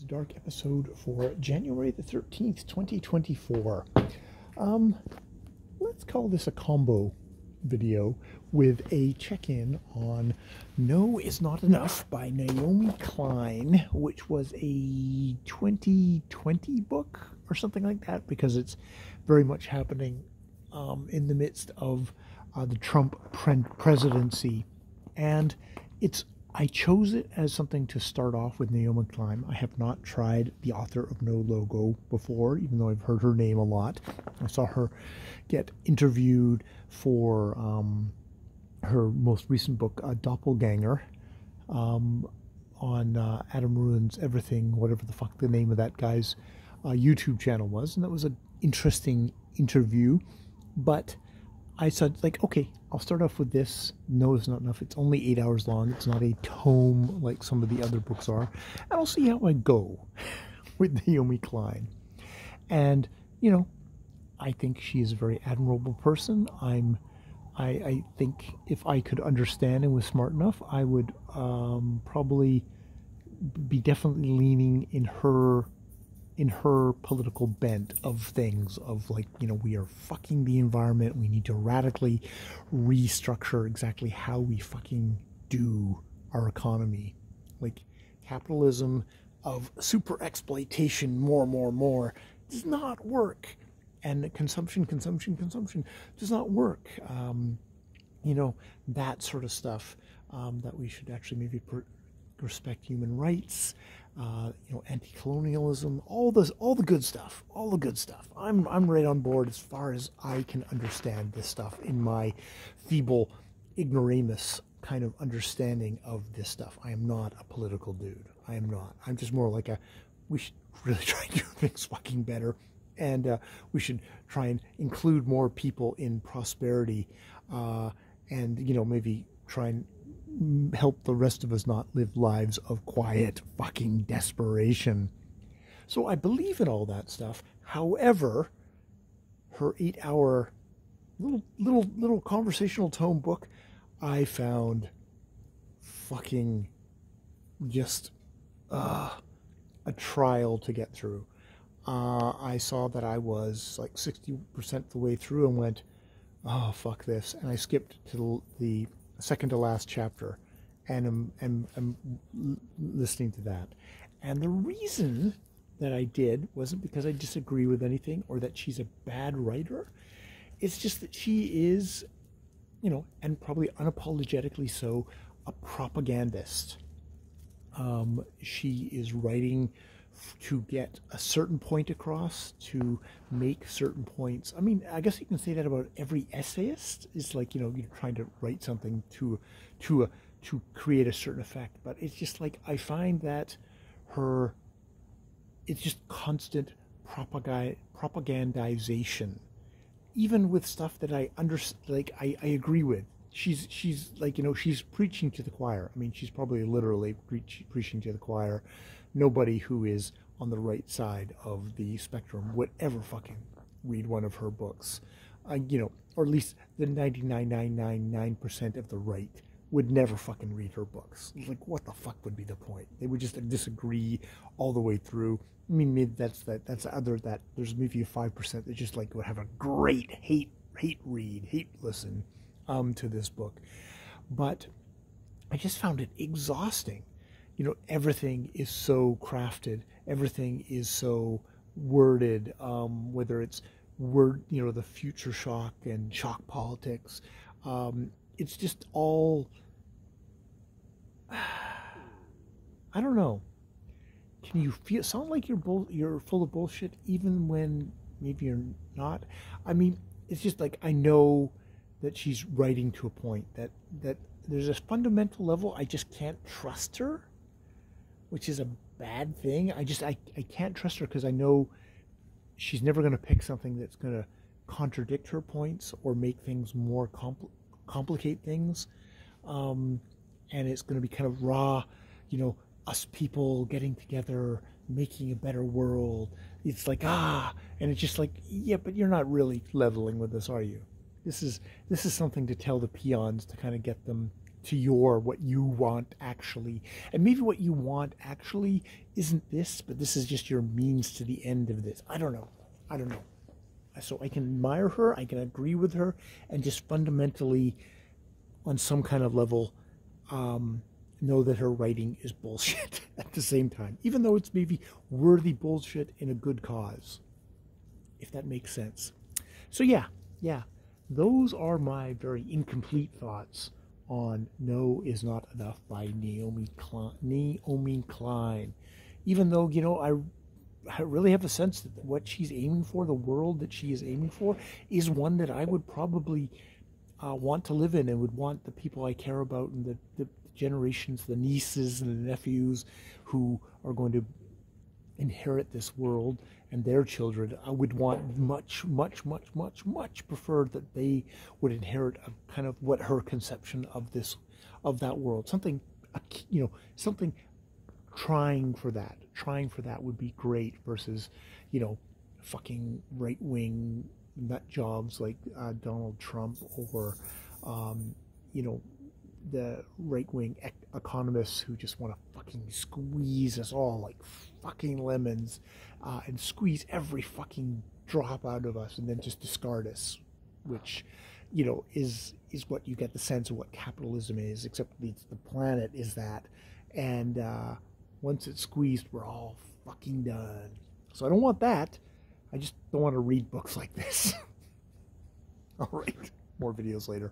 Dark episode for January the 13th, 2024. Let's call this a combo video with a check-in on No Is Not Enough by Naomi Klein, which was a 2020 book or something like that, because it's very much happening in the midst of the Trump presidency. And I chose it as something to start off with Naomi Klein. I have not tried the author of No Logo before, even though I've heard her name a lot. I saw her get interviewed for her most recent book, Doppelganger, on Adam Ruin's Everything, whatever the fuck the name of that guy's YouTube channel was. And that was an interesting interview. But I said, like, okay, I'll start off with this. No, it's not enough. It's only 8 hours long. It's not a tome like some of the other books are. And I'll see how I go with Naomi Klein. And, you know, I think she is a very admirable person. I think if I could understand and was smart enough, I would probably be definitely leaning in her political bent of things, of like, you know, we are fucking the environment. We need to radically restructure exactly how we fucking do our economy. Like, capitalism of super exploitation, more does not work. And consumption does not work. You know, that sort of stuff, that we should actually maybe respect human rights, you know, anti-colonialism, all the good stuff, I'm right on board as far as I can understand this stuff in my feeble ignoramus kind of understanding of this stuff. I am not a political dude. I am not. I'm just more like we should really try and do things fucking better, and we should try and include more people in prosperity, and, you know, maybe try and help the rest of us not live lives of quiet fucking desperation. So I believe in all that stuff. However, her 8-hour little conversational tome book, I found fucking just a trial to get through. I saw that I was like 60% the way through and went, oh, fuck this. And I skipped to the second to last chapter, and I'm listening to that. And the reason that I did wasn't because I disagree with anything or that she's a bad writer. It's just that she is, you know, and probably unapologetically so, a propagandist. She is writing to get a certain point across, to make certain points. I mean, I guess you can say that about every essayist. It's like, you know, you're trying to write something to create a certain effect. But it's just like, I find that it's just constant propagandization, even with stuff that I agree with. She's like, you know, she's preaching to the choir. I mean, she's probably literally preaching to the choir. Nobody who is on the right side of the spectrum would ever fucking read one of her books. You know, or at least the 99.999% of the right would never fucking read her books. Like, what the fuck would be the point? They would just disagree all the way through. I mean, maybe that's there's maybe a 5% that just like would have a great hate listen to this book. But I just found it exhausting. You know, everything is so crafted. Everything is so worded, whether it's you know, the future shock and shock politics. It's just all, I don't know. Can you sound like you're full of bullshit even when maybe you're not? I mean, it's just like, I know that she's writing to a point that there's a fundamental level I just can't trust her, which is a bad thing. I can't trust her because I know she's never going to pick something that's going to contradict her points or make things more complicate things. And it's going to be kind of raw, you know, us people getting together, making a better world. It's like, and it's just like, yeah, but you're not really leveling with us, are you? This is something to tell the peons, to kind of get them to your what you want actually. And maybe what you want actually isn't this, but this is just your means to the end of this. I don't know. I don't know. So I can admire her, I can agree with her, and just fundamentally, on some kind of level, know that her writing is bullshit at the same time, even though it's maybe worthy bullshit in a good cause, if that makes sense. So yeah, those are my very incomplete thoughts on No Is Not Enough by Naomi Klein. Even though, you know, I really have a sense that what she's aiming for, the world that she is aiming for, is one that I would probably want to live in, and would want the people I care about and the generations, the nieces and the nephews who are going to inherit this world, and their children. I would want much preferred that they would inherit a kind of what her conception of that world. Something, you know, something trying for that would be great, versus, you know, fucking right-wing nut jobs like Donald Trump, or you know, the right-wing economists who just want to fucking squeeze us all like fucking lemons, and squeeze every fucking drop out of us and then just discard us, which, you know, is what you get the sense of what capitalism is, except the planet is that. And once it's squeezed, we're all fucking done. So I don't want that. I just don't want to read books like this. All right, more videos later.